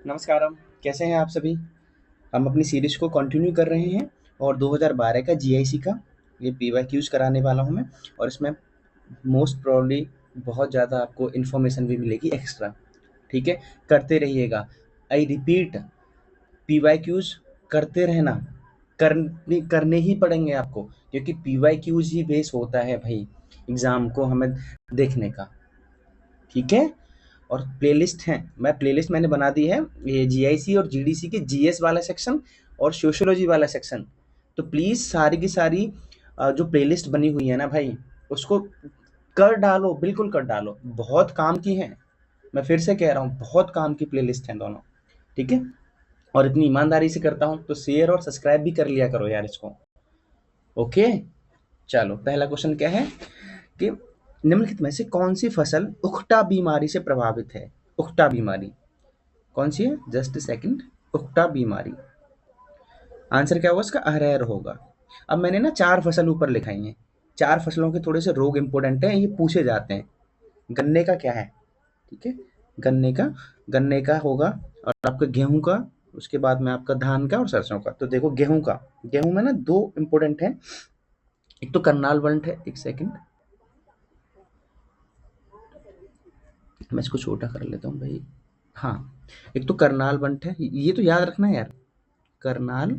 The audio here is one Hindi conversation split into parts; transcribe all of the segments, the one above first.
नमस्कारम। कैसे हैं आप सभी? हम अपनी सीरीज को कंटिन्यू कर रहे हैं और 2012 का जीआईसी का ये पीवाईक्यूज कराने वाला हूं मैं। और इसमें मोस्ट प्रोबेबली बहुत ज़्यादा आपको इन्फॉर्मेशन भी मिलेगी एक्स्ट्रा। ठीक है, करते रहिएगा। आई रिपीट, पीवाईक्यूज करते रहना। करने ही पड़ेंगे आपको, क्योंकि पीवाईक्यूज ही बेस होता है भाई एग्ज़ाम को हमें देखने का। ठीक है, और प्लेलिस्ट है, प्लेलिस्ट मैंने बना दी है, ये जीआईसी और जीडीसी के जीएस वाला सेक्शन और सोशियोलॉजी वाला सेक्शन। तो प्लीज़ सारी की सारी जो प्लेलिस्ट बनी हुई है ना भाई, उसको कर डालो, बिल्कुल कर डालो। बहुत काम की है, मैं फिर से कह रहा हूँ, बहुत काम की प्लेलिस्ट हैं दोनों। ठीक है, और इतनी ईमानदारी से करता हूँ तो शेयर और सब्सक्राइब भी कर लिया करो यार इसको। ओके, चलो पहला क्वेश्चन क्या है कि निम्नलिखित में से कौन सी फसल उकटा बीमारी से प्रभावित है? उकटा बीमारी कौन सी है? Just second. उकटा बीमारी, आंसर क्या होगा इसका? अरहर होगा। अब मैंने ना 4 फसल ऊपर लिखाई हैं। 4 फसलों के थोड़े से रोग इंपॉर्टेंट हैं, ये पूछे जाते हैं। गन्ने का क्या है? ठीक है, गन्ने का होगा, और आपका गेहूं का, उसके बाद में आपका धान का और सरसों का। तो देखो गेहूं में ना 2 इंपॉर्टेंट हैं। एक तो करनाल बंट है, एक सेकंड मैं इसको छोटा कर लेता हूँ भाई। हाँ, एक तो करनाल बंट है, ये तो याद रखना है यार, करनाल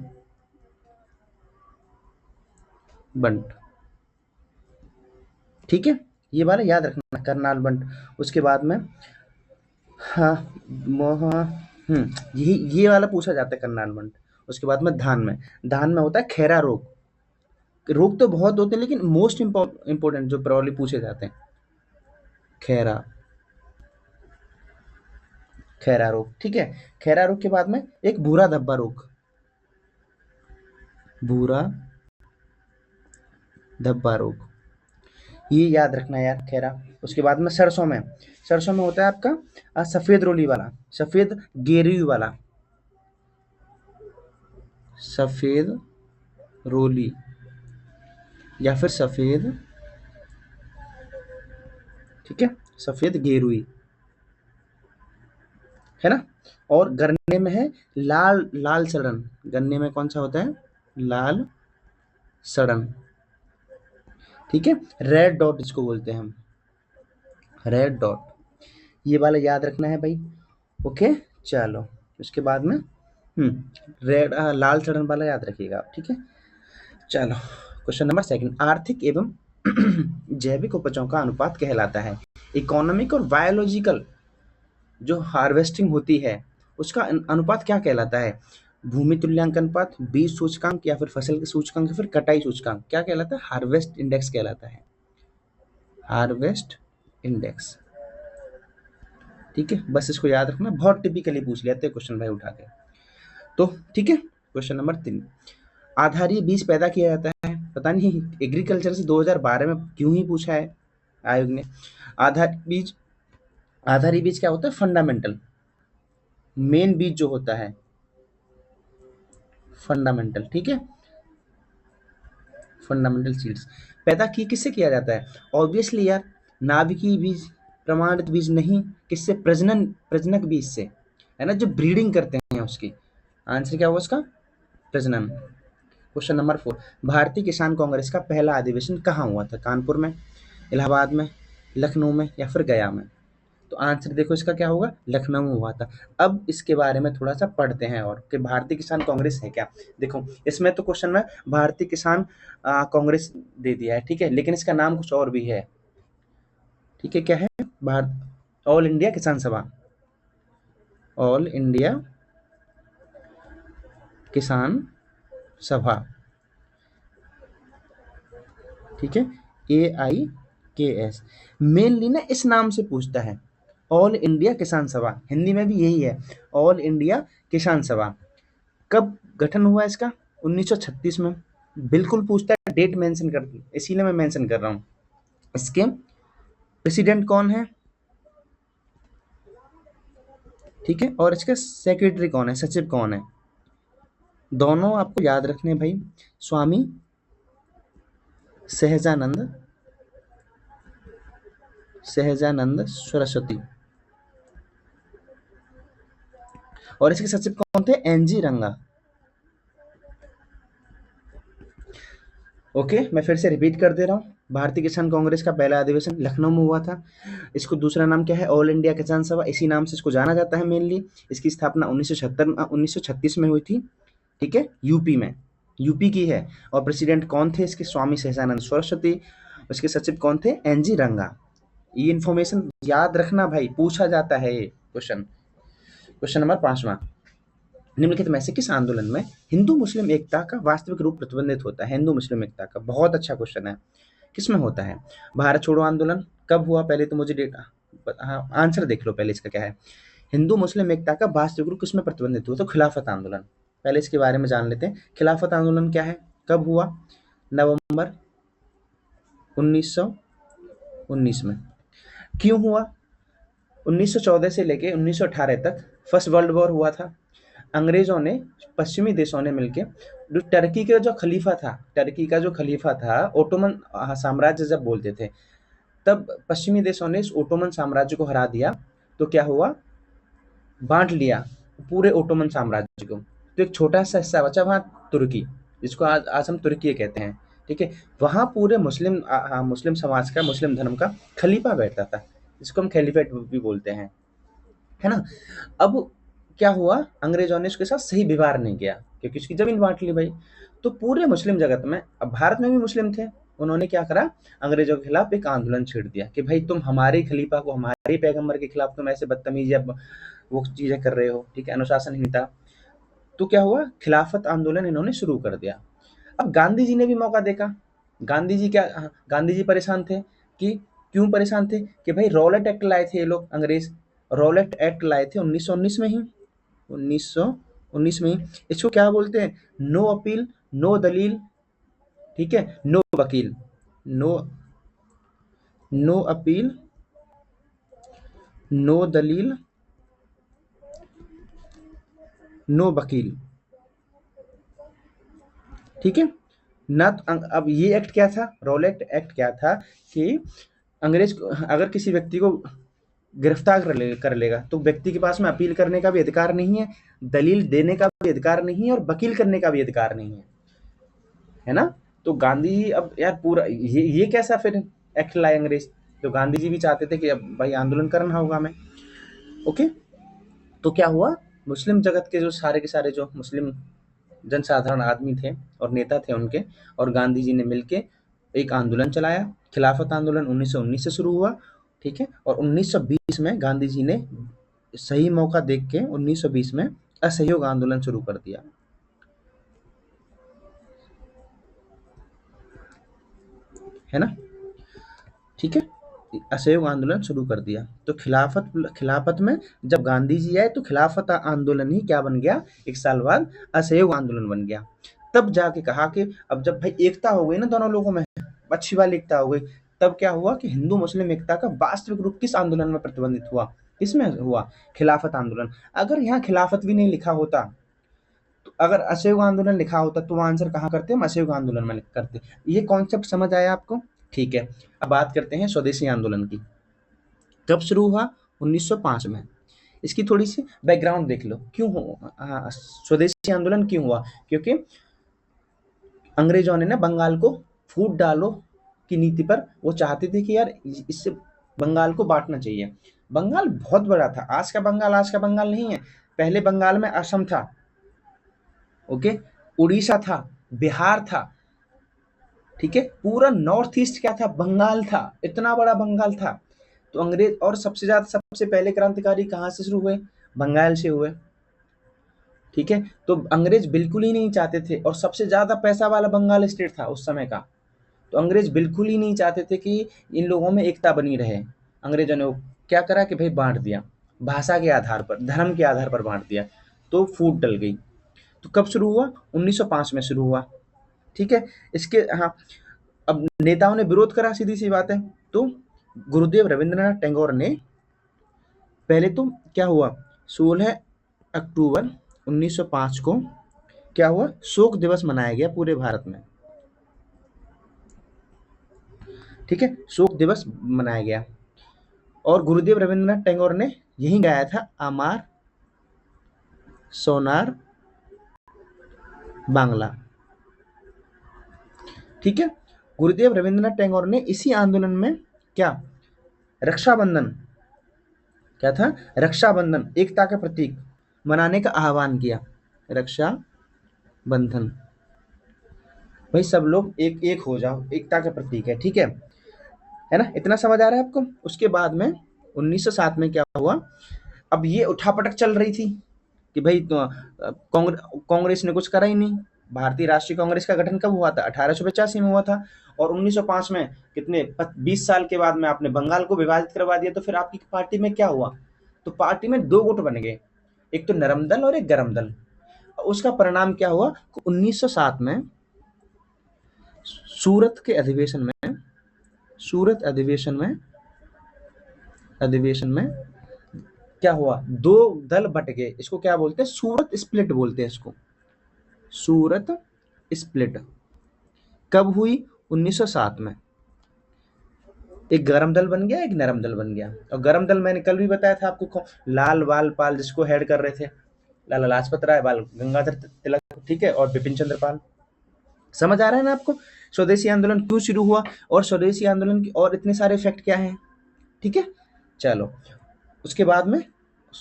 बंट। ठीक है, ये वाला याद रखना, करनाल बंट। उसके बाद में हाँ, मोह ये वाला पूछा जाता है, करनाल बंट। उसके बाद में धान में होता है खैरा रोग। रोग तो बहुत होते हैं, लेकिन मोस्ट इम्पोर्टेंट जो प्रॉब्ली पूछे जाते हैं, खैरा खैरा रोग। ठीक है, खैरा रोग के बाद में एक भूरा धब्बा रोग, भूरा धब्बा रोग, ये याद रखना यार, खैरा। उसके बाद में सरसों में होता है आपका सफेद रोली वाला, सफेद गेरुई वाला, सफेद रोली या फिर सफेद, ठीक है, सफेद गेरुई, है ना। और गन्ने में है लाल लाल सड़न। गन्ने में कौन सा होता है? लाल सड़न। ठीक है, रेड डॉट इसको बोलते हैं हम, रेड डॉट। ये वाला याद रखना है भाई। ओके, चलो उसके बाद में रेड लाल सड़न वाला याद रखिएगा आप। ठीक है, चलो क्वेश्चन नंबर सेकंड, आर्थिक एवं जैविक उपजों का अनुपात कहलाता है। इकोनॉमिक और बायोलॉजिकल जो हार्वेस्टिंग होती है, उसका अनुपात क्या कहलाता है? भूमि तुल्यांकन अनुपात, बीज सूचकांक, या फिर फसल के सूचकांक, या फिर कटाई सूचकांक? क्या कहलाता है? हार्वेस्ट इंडेक्स कहलाता है, हार्वेस्ट इंडेक्स। ठीक है, बस इसको याद रखना, बहुत टिपिकली पूछ लेते हैं क्वेश्चन भाई उठा के। तो ठीक है, क्वेश्चन नंबर 3, आधारीय बीज पैदा किया जाता है। पता नहीं एग्रीकल्चर से 2012 में क्यों ही पूछा है आयोग ने। आधार बीज, आधारी बीज क्या होता है? फंडामेंटल, मेन बीज जो होता है, फंडामेंटल। ठीक है, फंडामेंटल सीड्स पैदा की किससे किया जाता है? ऑब्वियसली यार, नाभिकीय बीज, प्रमाणित बीज नहीं, किससे? प्रजनक बीज से, है ना, जो ब्रीडिंग करते हैं उसकी। आंसर क्या होगा उसका? प्रजनन। क्वेश्चन नंबर 4, भारतीय किसान कांग्रेस का पहला अधिवेशन कहाँ हुआ था? कानपुर में, इलाहाबाद में, लखनऊ में, या फिर गया में? तो आंसर देखो इसका क्या होगा? लखनऊ में हुआ था। अब इसके बारे में थोड़ा सा पढ़ते हैं और कि भारतीय किसान कांग्रेस है क्या। देखो इसमें तो क्वेश्चन में भारतीय किसान कांग्रेस दे दिया है, ठीक है, लेकिन इसका नाम कुछ और भी है। ठीक है, क्या है? भारत ऑल इंडिया किसान सभा, ऑल इंडिया किसान सभा। ठीक है, AIKS मेनली ना इस नाम से पूछता है, ऑल इंडिया किसान सभा। हिंदी में भी यही है, ऑल इंडिया किसान सभा। कब गठन हुआ इसका? 1936 में। बिल्कुल पूछता है, डेट मेंशन कर दी, इसीलिए मैं मेंशन कर रहा हूँ। इसके प्रेसिडेंट कौन है? ठीक है, और इसका सेक्रेटरी कौन है, सचिव कौन है? दोनों आपको याद रखने हैं भाई, स्वामी सहजानंद, सहजानंद सरस्वती। और इसके सचिव कौन थे? एनजी रंगा। ओके, मैं फिर से रिपीट कर दे रहा हूँ। भारतीय किसान कांग्रेस का पहला अधिवेशन लखनऊ में हुआ था। इसको दूसरा नाम क्या है? ऑल इंडिया किसान सभा, इसी नाम से इसको जाना जाता है मेनली। इसकी स्थापना 1936 में हुई थी। ठीक है, यूपी में, यूपी की है। और प्रेसिडेंट कौन थे इसके? स्वामी सहजानंद सरस्वती। उसके सचिव कौन थे? एनजी रंगा। ये इन्फॉर्मेशन याद रखना भाई, पूछा जाता है ये क्वेश्चन। क्वेश्चन नंबर 5वां, निम्नलिखित में से किस आंदोलन में हिंदू मुस्लिम एकता का वास्तविक रूप प्रतिबंधित होता है? हिंदू मुस्लिम एकता का, बहुत अच्छा क्वेश्चन है। किसमें होता है? भारत छोड़ो आंदोलन कब हुआ? पहले तो मुझे डेट, हाँ आंसर देख लो पहले इसका क्या है। हिंदू मुस्लिम एकता का वास्तविक रूप किसमें प्रतिबंधित हुआ? तो खिलाफत आंदोलन। पहले इसके बारे में जान लेते हैं। खिलाफत आंदोलन क्या है, कब हुआ? नवंबर 1919 में। क्यों हुआ? 1914 से लेके 1918 तक फर्स्ट वर्ल्ड वॉर हुआ था। अंग्रेजों ने, पश्चिमी देशों ने मिलके जो टर्की का जो खलीफा था, टर्की का जो खलीफा था, ओटोमन साम्राज्य जब बोलते थे, तब पश्चिमी देशों ने इस ओटोमन साम्राज्य को हरा दिया। तो क्या हुआ? बांट लिया पूरे ओटोमन साम्राज्य को। तो एक छोटा सा हिस्सा बचा वहाँ, तुर्की, जिसको आज आज हम तुर्की कहते हैं। ठीक है, वहाँ पूरे मुस्लिम समाज का, मुस्लिम धर्म का खलीफा बैठता था, जिसको हम खलीफेट भी बोलते हैं, है ना। अब क्या हुआ? अंग्रेजों ने उसके साथ सही व्यवहार नहीं किया, क्योंकि उसकी जमीन बांट ली भाई। तो पूरे मुस्लिम जगत में, अब भारत में भी मुस्लिम थे, उन्होंने क्या करा? अंग्रेजों के खिलाफ एक आंदोलन छेड़ दिया कि भाई तुम हमारे खलीफा को, हमारे पैगंबर के खिलाफ तुम ऐसे बदतमीजी या वो चीजें कर रहे हो। ठीक है, अनुशासनहीनता। तो क्या हुआ? खिलाफत आंदोलन इन्होंने शुरू कर दिया। अब गांधी जी ने भी मौका देखा। गांधी जी क्या, गांधी जी परेशान थे कि, क्यों परेशान थे? कि भाई रॉलेट एक्ट लाए थे ये लोग, अंग्रेज रॉलेट एक्ट लाए थे 1919 में ही, 1919 में ही। इसको क्या बोलते हैं? नो अपील, नो दलील, ठीक है, नो वकील, नो, नो अपील, नो दलील, नो वकील। ठीक है ना। तो अब ये एक्ट क्या था? रॉलेट एक्ट क्या था कि अंग्रेज अगर किसी व्यक्ति को गिरफ्तार कर लेगा, तो व्यक्ति के पास में अपील करने का भी अधिकार नहीं है, दलील देने का भी अधिकार नहीं है, और वकील करने का भी अधिकार नहीं है ना। तो गांधी जी, अब यार पूरा ये कैसा फिर एक्ट लाए अंग्रेज? तो गांधी जी भी चाहते थे कि अब भाई आंदोलन करना होगा हमें। ओके, तो क्या हुआ? मुस्लिम जगत के जो सारे के सारे जो मुस्लिम जनसाधारण आदमी थे और नेता थे उनके, और गांधी जी ने मिलके एक आंदोलन चलाया। खिलाफत आंदोलन 1919 से शुरू हुआ। ठीक है, और 1920 में गांधी जी ने सही मौका देख के 1920 में असहयोग आंदोलन शुरू कर दिया, है ना। ठीक है, असहयोग आंदोलन शुरू कर दिया। तो खिलाफत में जब गांधी जी आए, तो खिलाफत आंदोलन ही क्या बन गया? एक साल बाद असहयोग आंदोलन बन गया। तब जाके कहा कि अब जब भाई एकता हो गई ना दोनों लोगों में, अच्छी वाली एकता हो गई, तब क्या हुआ कि हिंदू मुस्लिम एकता का वास्तविक रूप किस आंदोलन में प्रतिबंधित हुआ? किसमें हुआ? खिलाफत आंदोलन। अगर यहाँ खिलाफत भी नहीं लिखा होता, तो अगर असहयोग आंदोलन लिखा होता, तो आंसर कहाँ करते? हम असहयोग आंदोलन में करते। ये कॉन्सेप्ट समझ आया आपको? ठीक है, अब बात करते हैं स्वदेशी आंदोलन की। कब शुरू हुआ? 1905 में। इसकी थोड़ी सी बैकग्राउंड देख लो, क्यों हो स्वदेशी आंदोलन क्यों हुआ? क्योंकि अंग्रेजों ने ना बंगाल को फूट डालो की नीति पर, वो चाहते थे कि यार इससे बंगाल को बांटना चाहिए। बंगाल बहुत बड़ा था, आज का बंगाल नहीं है। पहले बंगाल में असम था, ओके, उड़ीसा था, बिहार था। ठीक है, पूरा नॉर्थ ईस्ट क्या था? बंगाल था, इतना बड़ा बंगाल था। तो अंग्रेज, और सबसे पहले क्रांतिकारी कहाँ से शुरू हुए? बंगाल से हुए। ठीक है, तो अंग्रेज बिल्कुल ही नहीं चाहते थे, और सबसे ज्यादा पैसा वाला बंगाल स्टेट था उस समय का। तो अंग्रेज बिल्कुल ही नहीं चाहते थे कि इन लोगों में एकता बनी रहे। अंग्रेजों ने वो क्या करा कि भाई बांट दिया, भाषा के आधार पर, धर्म के आधार पर बांट दिया। तो फूट डल गई। तो कब शुरू हुआ? 1905 में शुरू हुआ। ठीक है, इसके, हाँ, अब नेताओं ने विरोध करा, सीधी सी बात है। तो गुरुदेव रविंद्रनाथ टैगोर ने, पहले तो क्या हुआ, 16 अक्टूबर 1905 को क्या हुआ? शोक दिवस मनाया गया पूरे भारत में। ठीक है, शोक दिवस मनाया गया। और गुरुदेव रविंद्रनाथ टैगोर ने यही गाया था, अमार सोनार बांग्ला। ठीक है। गुरुदेव रविंद्रनाथ टैगोर ने इसी आंदोलन में क्या, रक्षाबंधन, क्या था, रक्षाबंधन, एकता का प्रतीक मनाने का आह्वान किया। रक्षा बंधन, भाई सब लोग एक एक हो जाओ, एकता का प्रतीक है। ठीक है ना, इतना समझ आ रहा है आपको। उसके बाद में 1907 में क्या हुआ, अब ये उठापटक चल रही थी कि भाई तो कांग्रेस ने कुछ करा ही नहीं। भारतीय राष्ट्रीय कांग्रेस का गठन कब हुआ था, 1885 में हुआ था। और 1905 में कितने 20 साल के बाद में आपने बंगाल को विभाजित करवा दिया। तो फिर आपकी पार्टी में क्या हुआ, तो पार्टी में दो गुट बन गए, एक तो नरम दल और एक गरम दल। उसका परिणाम क्या हुआ, 1907 में सूरत के अधिवेशन में, सूरत अधिवेशन में क्या हुआ, दो दल बट गए। इसको क्या बोलते हैं, सूरत स्प्लिट बोलते हैं इसको, सूरत स्प्लिट। कब हुई, 1907 में। एक गरम दल बन गया, एक नरम दल बन गया। और गरम दल मैंने कल भी बताया था आपको, लाल बाल पाल जिसको हेड कर रहे थे, लाला लाजपत राय, बाल गंगाधर तिलक, ठीक है, और बिपिन चंद्र पाल। समझ आ रहा है ना आपको, स्वदेशी आंदोलन क्यों शुरू हुआ और स्वदेशी आंदोलन की और इतने सारे इफेक्ट क्या हैं। ठीक है, चलो उसके बाद में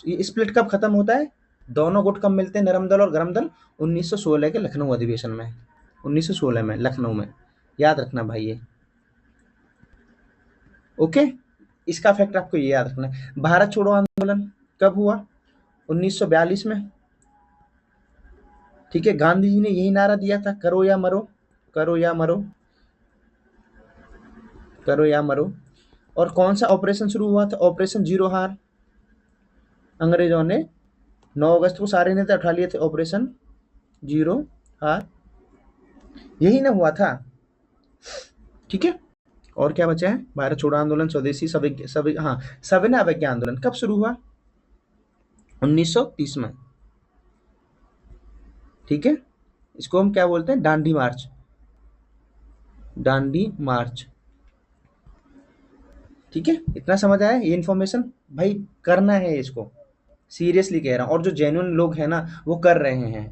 ये स्प्लिट कब खत्म होता है, दोनों गुट कब मिलते हैं, नरम दल और गरम दल, 1916 के लखनऊ अधिवेशन में, 1916 में लखनऊ में, याद रखना भाई ये। ओके, इसका फैक्ट आपको ये याद रखना है। भारत छोड़ो आंदोलन कब हुआ, 1942 में। ठीक है, गांधी जी ने यही नारा दिया था, करो या मरो, करो या मरो, करो या मरो। और कौन सा ऑपरेशन शुरू हुआ था, ऑपरेशन जीरो हार। अंग्रेजों ने 9 अगस्त को सारे नेता उठा लिए थे, ऑपरेशन जीरो हार, यही ना हुआ था। ठीक है, और क्या बचा है, भारत छोड़ो आंदोलन, स्वदेशी सविनय अवज्ञा आंदोलन कब शुरू हुआ, 1930 में। ठीक है, इसको हम क्या बोलते हैं, डांडी मार्च, डांडी मार्च। ठीक है, इतना समझ आया, ये इन्फॉर्मेशन भाई करना है इसको, सीरियसली कह रहा हूं, और जो जेन्युइन लोग हैं ना वो कर रहे हैं।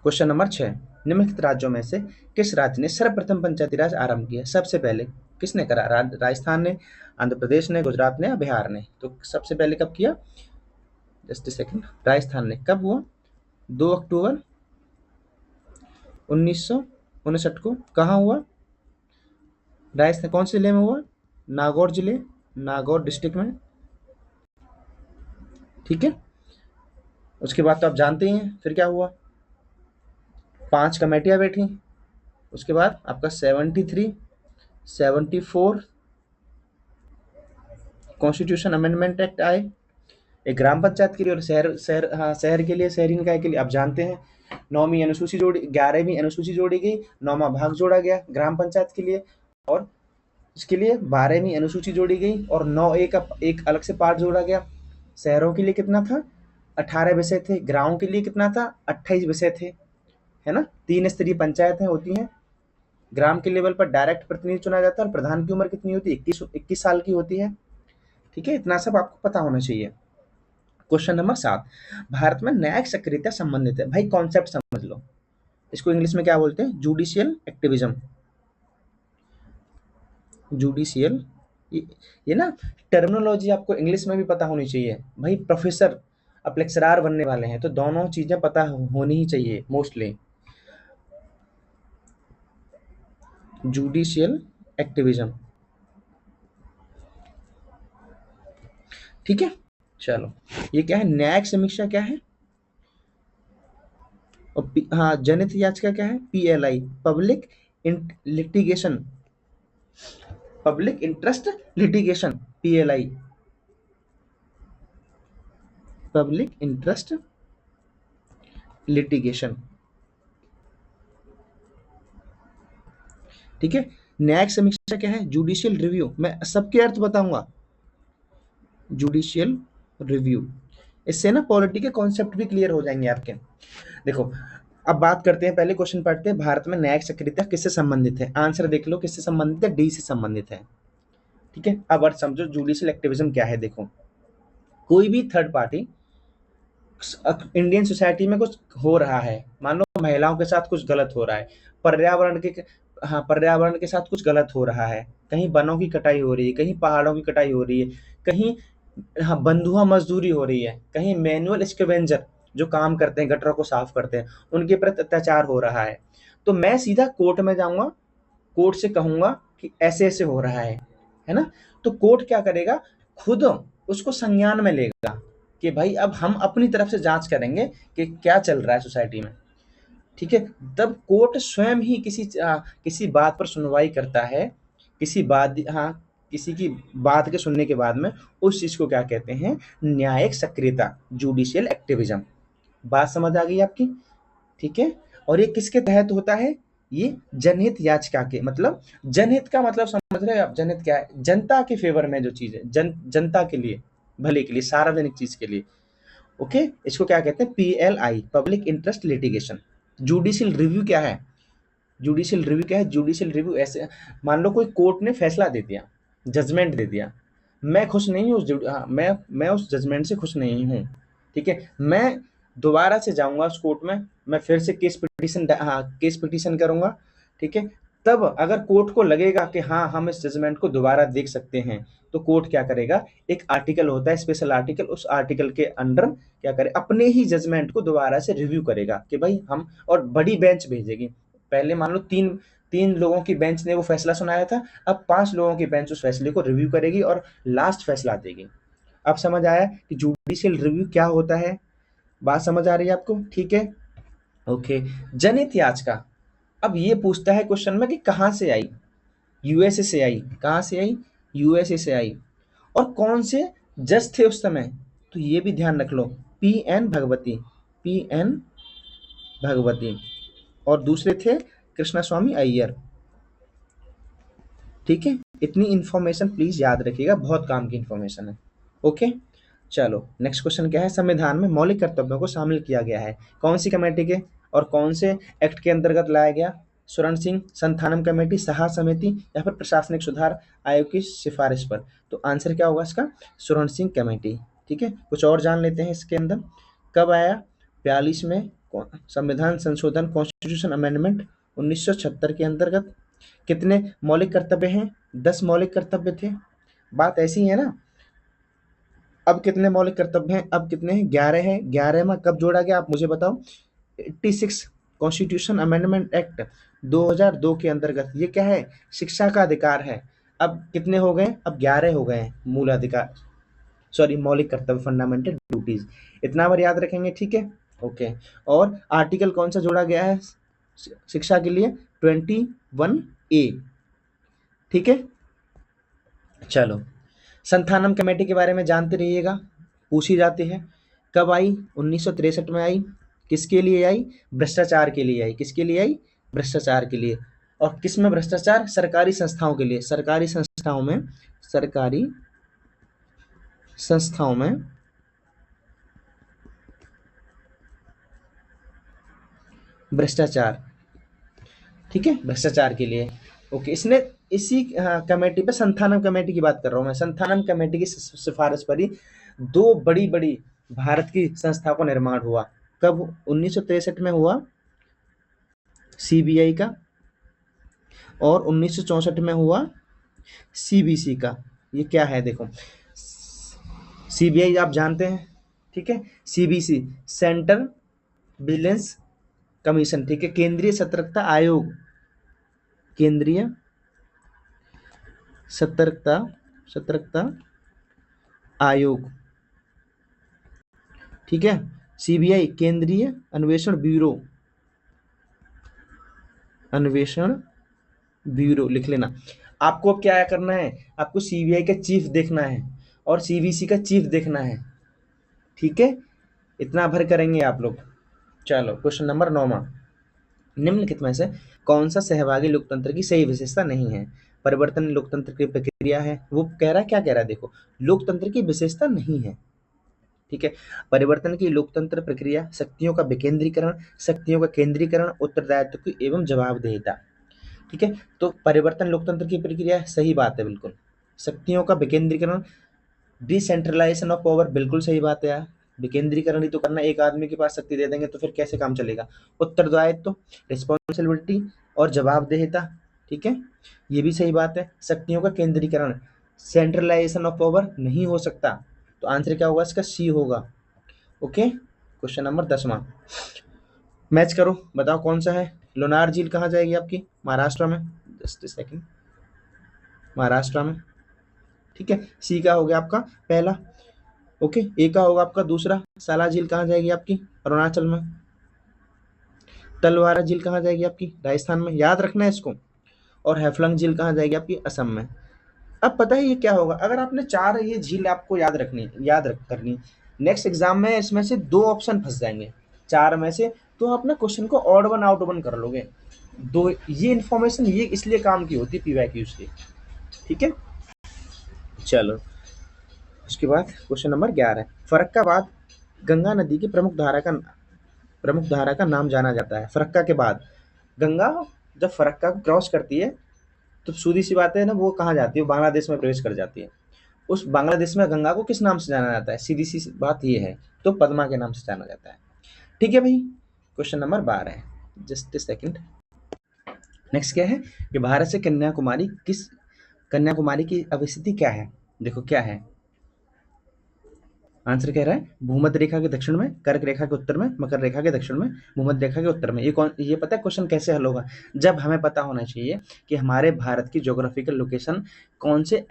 क्वेश्चन नंबर 6, निम्नलिखित राज्यों में से किस राज्य ने सर्वप्रथम पंचायती राज आरंभ किया, सबसे पहले किसने करा, राजस्थान ने, आंध्र प्रदेश ने, गुजरात ने, बिहार ने। तो सबसे पहले कब किया, जस्ट सेकंड, राजस्थान ने। कब हुआ, 2 अक्टूबर 1959 को। कहाँ हुआ, राजस्थान कौन से जिले में हुआ, नागौर जिले, नागौर डिस्ट्रिक्ट में। ठीक है, उसके बाद तो आप जानते ही हैं फिर क्या हुआ, 5 कमेटियां बैठी। उसके बाद आपका 73, 74 कॉन्स्टिट्यूशन अमेंडमेंट एक्ट आए, एक ग्राम पंचायत के लिए और शहर के लिए, शहरी निकाय के लिए। आप जानते हैं 9वीं अनुसूची जोड़ी, 11वीं अनुसूची जोड़ी गई, 9वां भाग जोड़ा गया ग्राम पंचायत के लिए, और इसके लिए 12वीं अनुसूची जोड़ी गई और 9A का एक अलग से पार्ट जोड़ा गया। शहरों के लिए कितना था, 18 विषय थे, गाँव के लिए कितना था, 28 विषय थे, है ना। 3 स्तरीय पंचायतें होती हैं, ग्राम के लेवल पर डायरेक्ट प्रतिनिधि चुना जाता है, और प्रधान की उम्र कितनी होती है, 21 साल की होती है। ठीक है, इतना सब आपको पता होना चाहिए। क्वेश्चन नंबर 7, भारत में न्यायिक सक्रियता संबंधित है, भाई कॉन्सेप्ट समझ लो, इसको इंग्लिश में क्या बोलते हैं, जुडिशियल एक्टिविज्म, जुडिशियल। ये ना टर्मिनोलॉजी आपको इंग्लिश में भी पता होनी चाहिए भाई, प्रोफेसर अब लेक्चरार बनने वाले हैं तो दोनों चीजें पता होनी ही चाहिए मोस्टली। जुडिशियल एक्टिविज्म, ठीक है। चलो, ये क्या है, न्यायिक समीक्षा क्या है, और हाँ जनहित याचिका क्या है, PLI, public litigation, public interest litigation, PLI, public interest litigation. ठीक है, न्यायिक समीक्षा क्या है, जुडिशियल रिव्यू, मैं सबके अर्थ बताऊंगा, जुडिशियल रिव्यू। इससे ना पॉलिटी के कॉन्सेप्ट भी क्लियर हो जाएंगे आपके। देखो, अब बात करते हैं, पहले क्वेश्चन पढ़ते हैं, भारत में न्यायिक सक्रियता किससे संबंधित है, आंसर देख लो, किससे संबंधित है, डी से संबंधित है। ठीक है, अब अर्थ समझो जुडिशियल एक्टिविज्म क्या है। देखो, कोई भी थर्ड पार्टी इंडियन सोसाइटी में कुछ हो रहा है, मान लो महिलाओं के साथ कुछ गलत हो रहा है, पर्यावरण के हाँ, पर्यावरण के साथ कुछ गलत हो रहा है, कहीं वनों की कटाई हो रही है, कहीं पहाड़ों की कटाई हो रही है, कहीं हाँ, बंधुआ मजदूरी हो रही है, कहीं मैनुअल स्कैवेंजर जो काम करते हैं, गटरों को साफ करते हैं, उनके प्रति अत्याचार हो रहा है, तो मैं सीधा कोर्ट में जाऊँगा, कोर्ट से कहूँगा कि ऐसे-ऐसे हो रहा है ना? तो कोर्ट क्या करेगा, खुद उसको संज्ञान में लेगा कि भाई अब हम अपनी तरफ से जाँच करेंगे कि क्या चल रहा है सोसाइटी में, ठीक है? तब कोर्ट स्वयं ही किसी बात पर सुनवाई करता है, किसी की बात के सुनने के बाद में उस चीज़ को क्या कहते हैं, न्यायिक सक्रियता, जुडिशियल एक्टिविज़्म। बात समझ आ गई आपकी? ठीक है? और ये किसके तहत होता है? ये जनहित याचिका के, मतलब जनहित का मतलब समझ रहे हैं आप? जनहित क्या है? जनता के फेवर में जो चीज़ है, जनता के लिए, भले के लिए, सार्वजनिक चीज़ के लिए। ओके? इसको क्या कहते हैं? PLI, public interest litigation. Judicial review क्या है? जुडिशियल रिव्यू क्या है? जुडिशियल रिव्यू ऐसे, मान लो कोई कोर्ट ने फैसला दे दिया, जजमेंट दे दिया, मैं खुश नहीं हूँ मैं उस जजमेंट से खुश नहीं हूँ, ठीक है? मैं दोबारा से जाऊँगा उस कोर्ट में, मैं फिर से केस पिटीशन करूँगा, ठीक है? तब अगर कोर्ट को लगेगा कि हाँ, हम इस जजमेंट को दोबारा देख सकते हैं, तो कोर्ट क्या करेगा, एक आर्टिकल होता है, स्पेशल आर्टिकल, उस आर्टिकल के अंडर क्या करे, अपने ही जजमेंट को दोबारा से रिव्यू करेगा कि भाई हम, और बड़ी बेंच भेजेगी। पहले मान लो 3 लोगों की बेंच ने वो फैसला सुनाया था, अब 5 लोगों की बेंच उस फैसले को रिव्यू करेगी और लास्ट फैसला देगी। अब समझ आया कि जुडिशियल रिव्यू क्या होता है? बात समझ आ रही है आपको? ठीक है? ओके। जनहित याचिका, अब ये पूछता है क्वेश्चन में कि कहाँ से आई? यूएसए से आई। कहाँ से आई? यूएसए से आई। और कौन से जज थे उस समय? तो ये भी ध्यान रख लो, पीएन भगवती, पीएन भगवती, और दूसरे थे कृष्णस्वामी अय्यर। ठीक है? इतनी इन्फॉर्मेशन प्लीज याद रखिएगा, बहुत काम की इन्फॉर्मेशन है। ओके, चलो नेक्स्ट क्वेश्चन क्या है, संविधान में मौलिक कर्तव्यों को शामिल किया गया है कौन सी कमेटी के और कौन से एक्ट के अंतर्गत लाया गया? स्वर्ण सिंह संथानम कमेटी, सहा समिति, या फिर प्रशासनिक सुधार आयोग की सिफारिश पर? तो आंसर क्या होगा इसका? स्वर्ण सिंह कमेटी। ठीक है, कुछ और जान लेते हैं इसके अंदर। कब आया? 42 में संविधान संशोधन, कॉन्स्टिट्यूशन अमेंडमेंट 1976 के अंतर्गत। कितने मौलिक कर्तव्य हैं? 10 मौलिक कर्तव्य थे। बात ऐसी है ना, अब कितने मौलिक कर्तव्य हैं? अब कितने हैं? 11 हैं। 11 में कब जोड़ा गया आप मुझे बताओ? 86 कॉन्स्टिट्यूशन अमेंडमेंट एक्ट 2002 के अंतर्गत। ये क्या है? शिक्षा का अधिकार है। अब कितने हो गए? अब 11 हो गए हैं मूल अधिकार, सॉरी मौलिक कर्तव्य, फंडामेंटल ड्यूटीज। इतना बार याद रखेंगे, ठीक है? ओके। और आर्टिकल कौन सा जोड़ा गया है शिक्षा के लिए? 21A। ठीक है, चलो संथानम कमेटी के बारे में जानते रहिएगा, पूछी जाती है। कब आई? 1963 में आई। किसके लिए आई? भ्रष्टाचार के लिए आई। किसके लिए आई? भ्रष्टाचार के लिए। और किस में भ्रष्टाचार? सरकारी संस्थाओं के लिए। सरकारी संस्थाओं में भ्रष्टाचार। ठीक है, भ्रष्टाचार के लिए। ओके, इसने इसी कमेटी पे, संथानम कमेटी की बात कर रहा हूँ मैं, संथानम कमेटी की सिफारिश पर ही 2 बड़ी-बड़ी भारत की संस्था का निर्माण हुआ। कब? 1963 में हुआ सीबीआई का, और 1964 में हुआ सीबीसी का। ये क्या है देखो, सीबीआई आप जानते हैं, ठीक है? सीबीसी सेंट्रल विजिलेंस कमीशन, ठीक है? केंद्रीय सतर्कता आयोग, केंद्रीय सतर्कता सतर्कता आयोग, ठीक है? सीबीआई केंद्रीय अन्वेषण ब्यूरो, अन्वेषण ब्यूरो लिख लेना। आपको अब क्या करना है? आपको सीबीआई का चीफ देखना है और सीबीसी का चीफ देखना है, ठीक है? इतना भर करेंगे आप लोग। चलो क्वेश्चन नंबर 9, निम्नलिखित में से कौन सा सहभागी लोकतंत्र की सही विशेषता नहीं है? परिवर्तन लोकतंत्र की प्रक्रिया है। वो कह रहा है, क्या कह रहा है देखो, लोकतंत्र की विशेषता नहीं है, ठीक है? परिवर्तन की लोकतंत्र प्रक्रिया, शक्तियों का विकेंद्रीकरण, शक्तियों का केंद्रीकरण, उत्तरदायित्व की एवं जवाबदेहिता। ठीक है, तो परिवर्तन लोकतंत्र की प्रक्रिया है, सही बात है बिल्कुल। शक्तियों का विकेंद्रीकरण, डिसेंट्रलाइजेशन ऑफ पावर, बिल्कुल सही बात है यार। विकेंद्रीकरण ही तो करना, एक आदमी के पास शक्ति दे देंगे तो फिर कैसे काम चलेगा। उत्तरदायित्व, रिस्पॉन्सिबिलिटी और जवाबदेहिता, ठीक है, ये भी सही बात है। शक्तियों का केंद्रीकरण, सेंट्रलाइजेशन ऑफ पावर नहीं हो सकता, तो आंसर क्या होगा इसका, सी होगा। ओके, क्वेश्चन नंबर 10वां, मैच करो, बताओ कौन सा है। लोनार झील कहाँ जाएगी आपकी, महाराष्ट्र में, जस्ट सेकंड, महाराष्ट्र में, ठीक है। सी का हो गया आपका पहला। ओके, ए का होगा आपका दूसरा, साला झील कहाँ जाएगी आपकी, अरुणाचल में। तलवारा झील कहाँ जाएगी आपकी, राजस्थान में, याद रखना है इसको। और हैफलंग झील कहाँ जाएगी आपकी, असम में। अब पता है ये क्या होगा, अगर आपने चार ये झील आपको याद रख करनी, नेक्स्ट एग्जाम में इसमें से दो ऑप्शन फंस जाएंगे चार में से, तो अपने क्वेश्चन को ऑड वन आउट वन कर लोगे। दो ये इन्फॉर्मेशन ये इसलिए काम की होती है पीवाईक्यूज की, ठीक है। चलो उसके बाद क्वेश्चन नंबर 11, फरक्का बाद गंगा नदी की प्रमुख धारा का नाम जाना जाता है। फरक्का के बाद गंगा जब फरक्का को क्रॉस करती है तो सीधी सी बात है ना, वो कहाँ जाती है, बांग्लादेश में प्रवेश कर जाती है। उस बांग्लादेश में गंगा को किस नाम से जाना जाता है, सीधी सी बात ये है, तो पद्मा के नाम से जाना जाता है, ठीक है भाई। क्वेश्चन नंबर 12 है, जस्ट सेकंड। नेक्स्ट क्या है कि भारत से कन्याकुमारी की अवस्थिति क्या है, देखो क्या है। आंसर कह रहा है भूमध्य रेखा के दक्षिण में, कर्क रेखा के उत्तर में, मकर रेखा के दक्षिण में, भूमध्य रेखा के उत्तर में। ये पता है क्वेश्चन कैसे हल होगा, जब हमें पता होना चाहिए कि हमारे भारत की ज्योग्राफिकल लोकेशन कौन से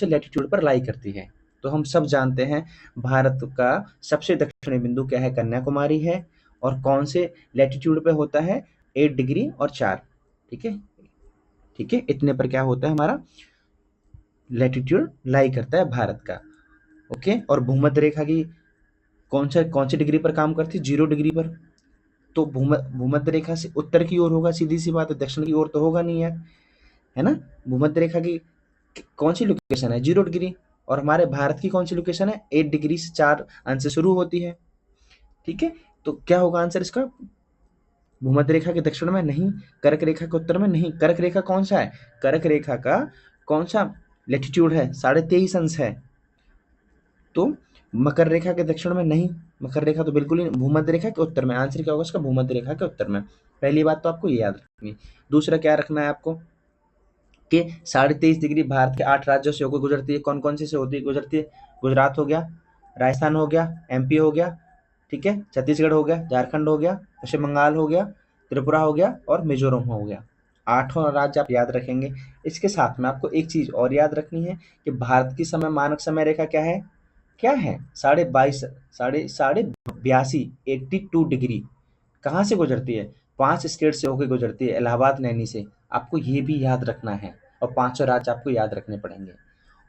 लैटिट्यूड पर लाई करती है। तो हम सब जानते हैं भारत का सबसे दक्षिणी बिंदु क्या है, कन्याकुमारी है, और कौन से लैटिट्यूड पे होता है, 8 डिग्री और 4, ठीक है, ठीक है, इतने पर क्या होता है हमारा लैटिट्यूड लाई करता है भारत का। ओके, और भूमध्य रेखा की कौन सी डिग्री पर काम करती है, 0 डिग्री पर। तो भूमध्य रेखा से उत्तर की ओर होगा, सीधी सी बात है, दक्षिण की ओर तो होगा नहीं यार, है ना। भूमध्य रेखा की कौन सी लोकेशन है, 0 डिग्री, और हमारे भारत की कौन सी लोकेशन है, 8 डिग्री से 4 अंश से शुरू होती है, ठीक है। तो क्या होगा आंसर इसका, भूमध्य रेखा के दक्षिण में नहीं, कर्क रेखा के उत्तर में नहीं। कर्क रेखा कौन सा है, कर्क रेखा का कौन सा लेटीट्यूड है, 23.5 अंश है। तो मकर रेखा के दक्षिण में नहीं, मकर रेखा तो बिल्कुल ही, भूमध्य रेखा के उत्तर में। आंसर क्या होगा इसका, भूमध्य रेखा के उत्तर में। पहली बात तो आपको ये याद रखनी है। दूसरा क्या रखना है आपको कि 23.5 डिग्री भारत के 8 राज्यों से होकर गुजरती है। कौन कौन से होती है गुजरती है, गुजरात हो गया, राजस्थान हो गया, एमपी हो गया, ठीक है, छत्तीसगढ़ हो गया, झारखंड हो गया, पश्चिम बंगाल हो गया, त्रिपुरा हो गया और मिजोरम हो गया। 8 राज्य आप याद रखेंगे। इसके साथ में आपको एक चीज और याद रखनी है कि भारत की मानक समय रेखा क्या है, क्या है, 22.5 साढ़े 82 82 डिग्री कहाँ से गुजरती है, 5 स्टेट से होकर गुजरती है, इलाहाबाद नैनी से। आपको ये भी याद रखना है, और 5 राज्य आपको याद रखने पड़ेंगे।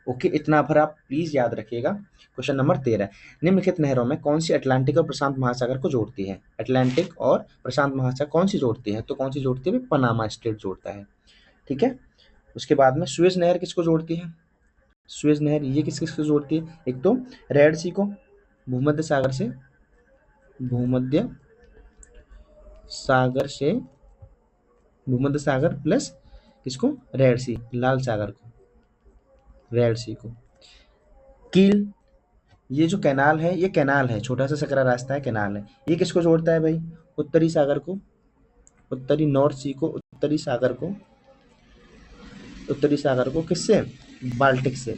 ओके, इतना भर आप प्लीज याद रखिएगा। क्वेश्चन नंबर 13, निम्नलिखित नहरों में कौन सी अटलांटिक और प्रशांत महासागर को जोड़ती है। अटलांटिक और प्रशांत महासागर कौन सी जोड़ती है, तो कौन सी जोड़ती है, पनामा स्टेट जोड़ता है, ठीक है। उसके बाद में सुएज नहर किसको जोड़ती है, सुएज नहर ये किस किस को जोड़ती है, एक तो रेड सी को, भूमध्य सागर से, भूमध्य सागर से, भूमध्य सागर प्लस किसको, रेड सी, लाल सागर को, रेड सी को। कील, ये जो कैनाल है, ये कैनाल है, छोटा सा सकरा रास्ता है, कैनाल है, ये किसको जोड़ता है भाई, उत्तरी सागर को, उत्तरी नॉर्थ सी को, उत्तरी सागर को किससे, बाल्टिक से,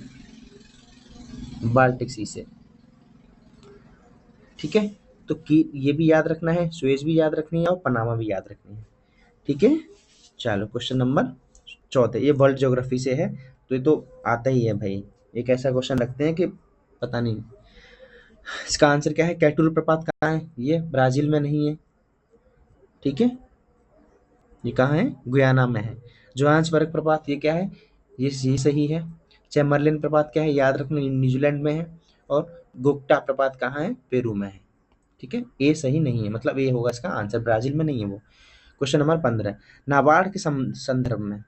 बाल्टिक सी से, ठीक है। तो की ये भी याद रखना है, सुएज भी याद रखनी है, और पनामा भी याद रखनी है, ठीक है। चलो क्वेश्चन नंबर 14, ये वर्ल्ड ज्योग्राफी से है, तो ये तो आता ही है भाई। एक ऐसा क्वेश्चन रखते हैं कि पता नहीं। इसका आंसर क्या है, कैटूल प्रपात कहाँ है, ये ब्राजील में नहीं है, ठीक है, ये कहाँ है, गुयाना में है। जोहान्सबर्ग प्रपात ये क्या है, ये सही है। चैम्बरलिन प्रपात क्या है, याद रखना, न्यूजीलैंड में है। और गुप्ता प्रपात कहाँ है, पेरू में है, ठीक है। ए सही नहीं है, मतलब ए होगा इसका आंसर, ब्राजील में नहीं है वो। क्वेश्चन नंबर 15, नाबार्ड के संदर्भ में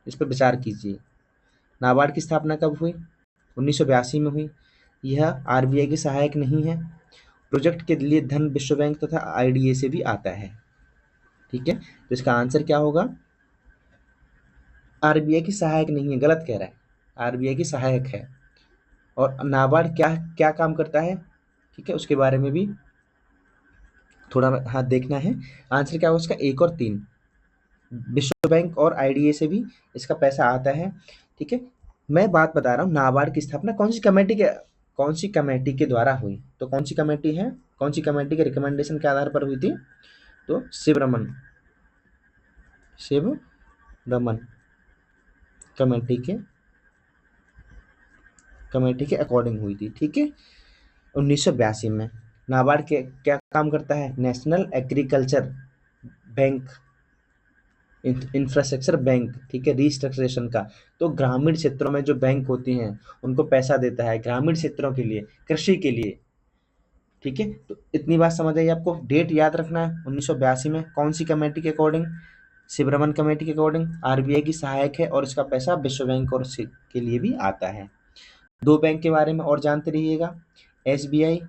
इस पर विचार कीजिए। नाबार्ड की स्थापना कब हुई, 1982 में हुई। यह आरबीआई की सहायक नहीं है। प्रोजेक्ट के लिए धन विश्व बैंक तथा आईडीए से भी आता है, ठीक है। तो इसका आंसर क्या होगा, आरबीआई की सहायक नहीं है, गलत कह रहा है, आरबीआई की सहायक है। और नाबार्ड क्या क्या काम करता है, ठीक है, उसके बारे में भी थोड़ा हाँ देखना है। आंसर क्या होगा इसका, 1 और 3। विश्व बैंक और आईडीए से भी इसका पैसा आता है। ठीक है, मैं बात बता रहा हूँ नाबार्ड की स्थापना कौन सी कमेटी के द्वारा हुई, तो कौन सी कमेटी है, कौन सी कमेटी के रिकमेंडेशन के आधार पर हुई थी, तो शिव रमन कमेटी के अकॉर्डिंग हुई थी। ठीक है, 1982 में। नाबार्ड के क्या काम करता है, national agriculture bank, infrastructure bank, ठीक है, रिस्ट्रक्चरेशन का। तो ग्रामीण क्षेत्रों में जो बैंक होती हैं उनको पैसा देता है, ग्रामीण क्षेत्रों के लिए, कृषि के लिए। ठीक है, तो इतनी बात समझ आई आपको। डेट याद रखना है, 1982 में। कौन सी कमेटी के अकॉर्डिंग, शिवरमन कमेटी के अकॉर्डिंग। आरबीआई की सहायक है और इसका पैसा विश्व बैंक और के लिए भी आता है। दो बैंक के बारे में और जानते रहिएगा। एसबीआई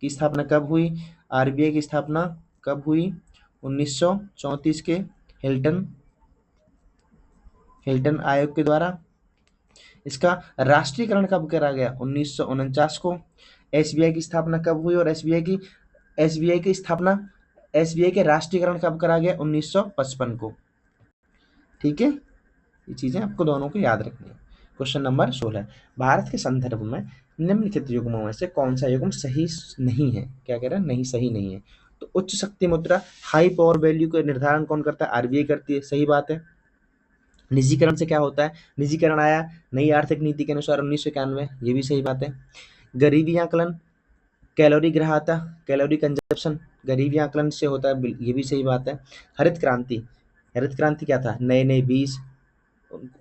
की स्थापना कब हुई, आरबीआई की स्थापना कब हुई, 1934 के हिल्टन हिल्टन आयोग के द्वारा। इसका राष्ट्रीयकरण कब करा गया, 1949 को। एसबीआई की स्थापना कब हुई और एसबीआई की स्थापना, एसबीआई के राष्ट्रीयकरण कब करा गया, 1955 को। ठीक है, ये चीजें आपको दोनों को याद रखनी है। क्वेश्चन नंबर 16, भारत के संदर्भ में निम्नलिखित युग्मों में से कौन सा युग्म सही नहीं है, क्या कह रहा है, नहीं, सही नहीं है। तो उच्च शक्ति मुद्रा, हाई पावर वैल्यू का निर्धारण कौन करता है, आरबीआई करती है, सही बात है। निजीकरण से क्या होता है, निजीकरण आया नई आर्थिक नीति के अनुसार 1991, ये भी सही बात है। गरीबी आकलन, कैलोरी ग्राह्यता, कैलोरी कंजप्शन, गरीबी आकलन से होता है, ये भी सही बात है। हरित क्रांति क्या था, नए नए बीज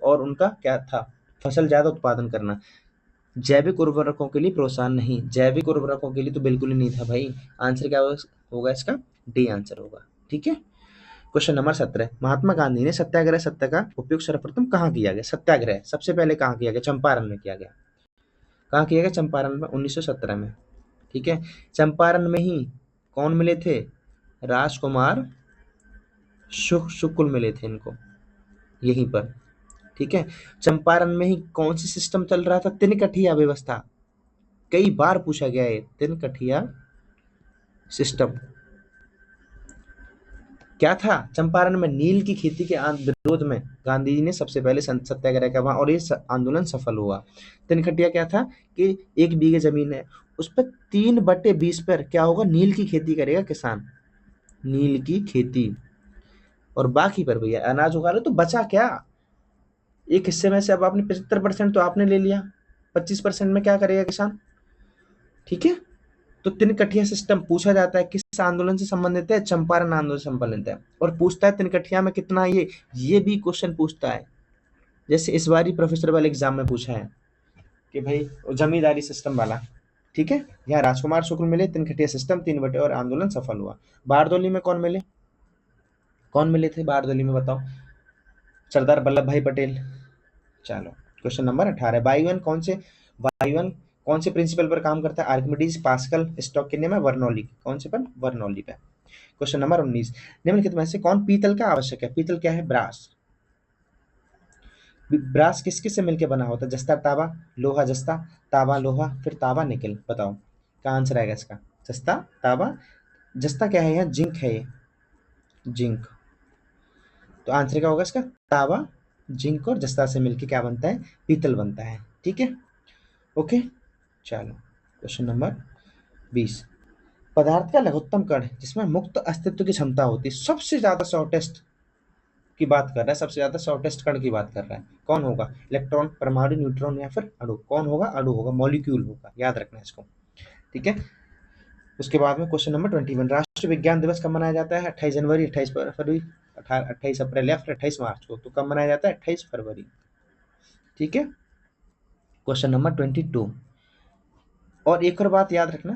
और उनका क्या था, फसल ज्यादा उत्पादन करना। जैविक उर्वरकों के लिए प्रोत्साहन नहीं, जैविक उर्वरकों के लिए तो बिल्कुल ही नहीं था भाई। आंसर क्या होगा इसका, डी आंसर होगा। ठीक है, क्वेश्चन नंबर 17, महात्मा गांधी ने सत्याग्रह सत्या का उपयोग सर्वप्रथम कहाँ किया गया, सत्याग्रह सबसे पहले कहाँ किया गया, चंपारण में किया गया। कहाँ किया गया, चंपारण में, 1917 में। ठीक है, चंपारण में ही कौन मिले थे, राजकुमार शुक्ल मिले थे इनको, यहीं पर। ठीक है, चंपारण में ही कौन सी सिस्टम चल रहा था, तिनकठिया व्यवस्था। कई बार पूछा गया है, तिनकठिया सिस्टम क्या था, चंपारण में नील की खेती के विरोध में गांधी जी ने सबसे पहले सत्याग्रह किया वहां, और ये आंदोलन सफल हुआ। तिनकटिया क्या था कि 1 बीघे जमीन है, उस पर 3/20 पर क्या होगा, नील की खेती करेगा किसान, नील की खेती। और बाकी पर भैया अनाज उगा लो, तो बचा क्या, एक हिस्से में से अब आपने 75% तो आपने ले लिया, 25% में क्या करेगा किसान। ठीक है, तो तिनकठिया सिस्टम पूछा जाता है किस आंदोलन से संबंधित है, चंपारण आंदोलन से संबंधित है। और पूछता है तिनकठिया में कितना, ये भी क्वेश्चन पूछता है। जैसे इस बार ही प्रोफेसर वाले एग्जाम में पूछा है कि भाई जमींदारी सिस्टम वाला। ठीक है, यहाँ राजकुमार शुक्ल मिले, तिनकठिया सिस्टम, 3 बटे और आंदोलन सफल हुआ। बारदोली में कौन मिले थे बारदोली में, बताओ, सरदार वल्लभ भाई पटेल। चलो, क्वेश्चन नंबर 18, वायुवन कौन से प्रिंसिपल पर काम करता है, आर्किमिडीज, पास्कल, स्टोक के नियम है, बर्नौली, कौन से पर, बर्नौली पे। क्वेश्चन नंबर 19, निम्नलिखित में से कौन पीतल का आवश्यक है, पीतल क्या है, ब्रास। ब्रास किस किस से मिलकर बना होता है, जस्ता तांबा, लोहा जस्ता, तांबा लोहा, फिर तांबा निकल, बताओ क्या आंसर आएगा इसका, जस्ता तांबा। जस्ता क्या है, यहाँ जिंक है, ये जिंक। तो आंसर क्या होगा इसका, तांबा, जिंक और जस्ता से मिलकर क्या बनता है, पीतल बनता है। ठीक है, ओके। चलो, क्वेश्चन नंबर 20, पदार्थ का लघुत्तम कण जिसमें मुक्त अस्तित्व की क्षमता होती है, सबसे ज्यादा शॉर्टेस्ट की बात कर रहा है, सबसे ज्यादा शॉर्टेस्ट कण की बात कर रहा है, कौन होगा, इलेक्ट्रॉन, परमाणु, न्यूट्रॉन या फिर अणु, कौन होगा, अणु होगा, मॉलिक्यूल होगा, याद रखना है इसको। ठीक है, उसके बाद में क्वेश्चन नंबर 21, राष्ट्रीय विज्ञान दिवस कब मनाया जाता है, 28 जनवरी, 28 फरवरी, 28 अप्रैल या फिर 28 मार्च को, तो कब मनाया जाता है, 28 फरवरी। ठीक है, क्वेश्चन नंबर 22, और एक और बात याद रखना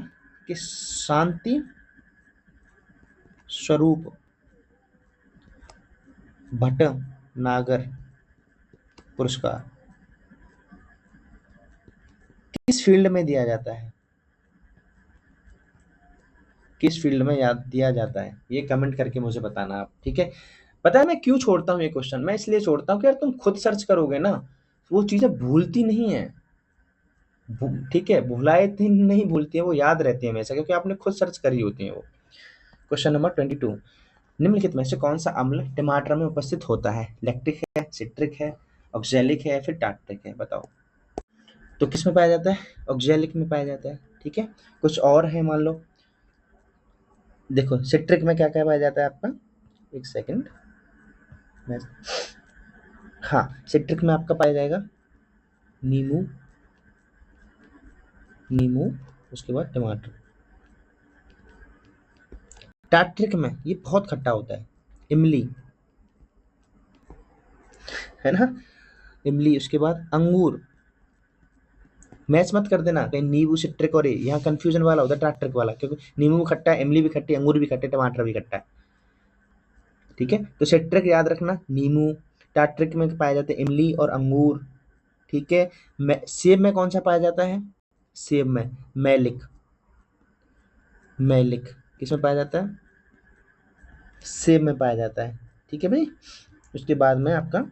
कि शांति स्वरूप भटनागर पुरस्कार किस फील्ड में दिया जाता है, किस फील्ड में याद दिया जाता है, ये कमेंट करके मुझे बताना आप। ठीक है, पता है मैं क्यों छोड़ता हूँ ये क्वेश्चन, मैं इसलिए छोड़ता हूँ कि यार तुम खुद सर्च करोगे ना, वो चीजें भूलती नहीं है। ठीक है, भुलाए थी नहीं भूलती है, वो याद रहती है हमेशा, क्योंकि आपने खुद सर्च करी होती है वो। क्वेश्चन नंबर 22, निम्नलिखित में से कौन सा अम्ल टमाटर में उपस्थित होता है? लैक्टिक है, सिट्रिक है, ऑक्जेलिक है या फिर टार्ट्रिक है, बताओ। तो किस में पाया जाता है? ऑक्जेलिक में पाया जाता है। ठीक है, कुछ और है मान लो, देखो सिट्रिक में क्या क्या पाया जाता है आपका, एक सेकंड मैं, हाँ सिट्रिक में आपका पाया जाएगा नींबू, नींबू, उसके बाद टमाटर। टार्ट्रिक में ये बहुत खट्टा होता है, इमली, है ना, इमली, उसके बाद अंगूर। मैच मत कर देना कहीं नींबू सिट्रिक और यहाँ कंफ्यूजन वाला होता है टार्ट्रिक वाला, क्योंकि नींबू खट्टा है, इमली भी खट्टी है, अंगूर भी खट्टे, टमाटर भी खट्टा है। ठीक है, तो सिट्रिक याद रखना नींबू, टार्ट्रिक में पाया जाता है इमली और अंगूर। ठीक है, सेब में कौन सा पाया जाता है? सेब में मैलिक, मैलिक किस में पाया जाता है? सेब में पाया जाता है। ठीक है भाई, उसके बाद में आपका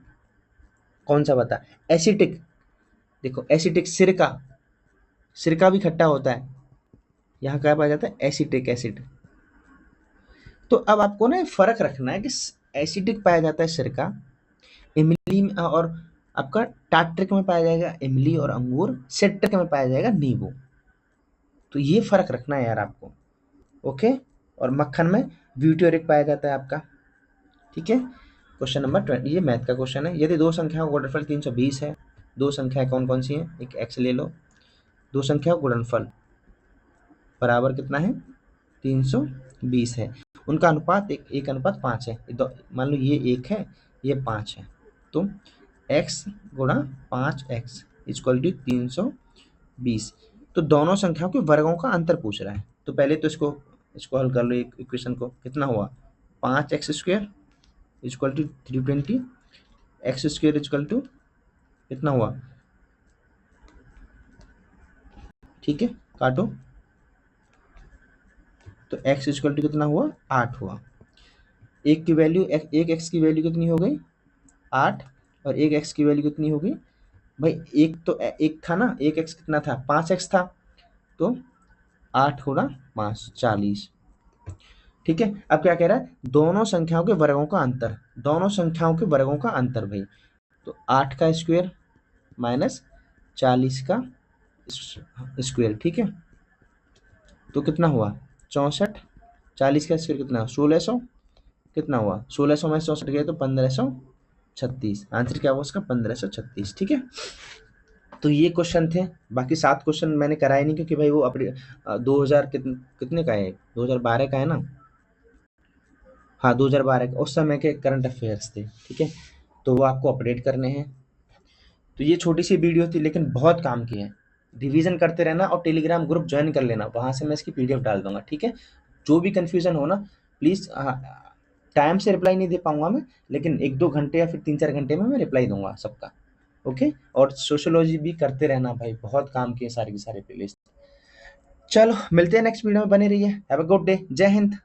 कौन सा बता, एसिटिक, देखो एसिटिक, सिरका, सिरका भी खट्टा होता है, यहाँ क्या पाया जाता है? Acetic acid. तो अब आपको ना फर्क रखना है कि एसिटिक पाया जाता है सिरका, इमली में, और आपका टार्ट्रिक में पाया जाएगा इमली और अंगूर, सिट्रिक में पाया जाएगा नींबू। तो ये फर्क रखना है यार आपको। ओके, और मक्खन में ब्यूटेरिक पाया जाता है आपका। ठीक है, क्वेश्चन नंबर 20, ये मैथ का क्वेश्चन है। यदि दो संख्याओं का गुणनफल 320 है, दो संख्याएं कौन कौन सी हैं? एक एक्स ले लो, दो संख्याओं का गुणनफल बराबर कितना है? 320 है, उनका अनुपात एक अनुपात 5 है। मान लो ये 1 है, ये 5 है, तो x गुणा 5x इक्वल टू 320। तो दोनों संख्याओं के वर्गों का अंतर पूछ रहा है, तो पहले तो इसको हल कर लो, एक इक्वेशन को, कितना हुआ? 5x² equal to 320, x square equal to कितना हुआ? ठीक है, काटो, तो x इक्वल टू कितना हुआ? 8 हुआ। एक की वैल्यू, एक x की वैल्यू कितनी हो गई? 8, और एक x की वैल्यू कितनी हो गई भाई? एक तो एक था ना, एक x कितना था? 5x था, तो 8 गुणा 5 40। ठीक है, अब क्या कह रहा है? दोनों संख्याओं के वर्गों का अंतर, दोनों संख्याओं के वर्गों का अंतर भाई, तो 8 का स्क्वायर माइनस 40 का स्क्वायर। ठीक है, तो कितना हुआ? 64, 40 का स्क्वायर कितना? 1600, कितना हुआ? 1600 में 64 गया तो 1536, आंसर क्या हुआ उसका? 1536। ठीक है, तो ये क्वेश्चन थे, बाकी 7 क्वेश्चन मैंने कराए नहीं, क्योंकि भाई वो अपने 2000 कितने का है, 2012 का है ना, हाँ 2012 का, उस समय के करंट अफेयर्स थे। ठीक है, तो वो आपको अपडेट करने हैं। तो ये छोटी सी वीडियो थी, लेकिन बहुत काम की है। रिवीजन करते रहना और टेलीग्राम ग्रुप ज्वाइन कर लेना, वहाँ से मैं इसकी पीडीएफ डाल दूंगा। ठीक है, जो भी कन्फ्यूजन हो ना, प्लीज़, टाइम से रिप्लाई नहीं दे पाऊंगा मैं, लेकिन 1-2 घंटे या फिर 3-4 घंटे में मैं रिप्लाई दूंगा सबका। ओके, और सोशियोलॉजी भी करते रहना भाई, बहुत काम किए सारे के सारे प्लेलिस्ट। चलो मिलते हैं नेक्स्ट वीडियो में, बने रहिए। हैव अ गुड डे, जय हिंद।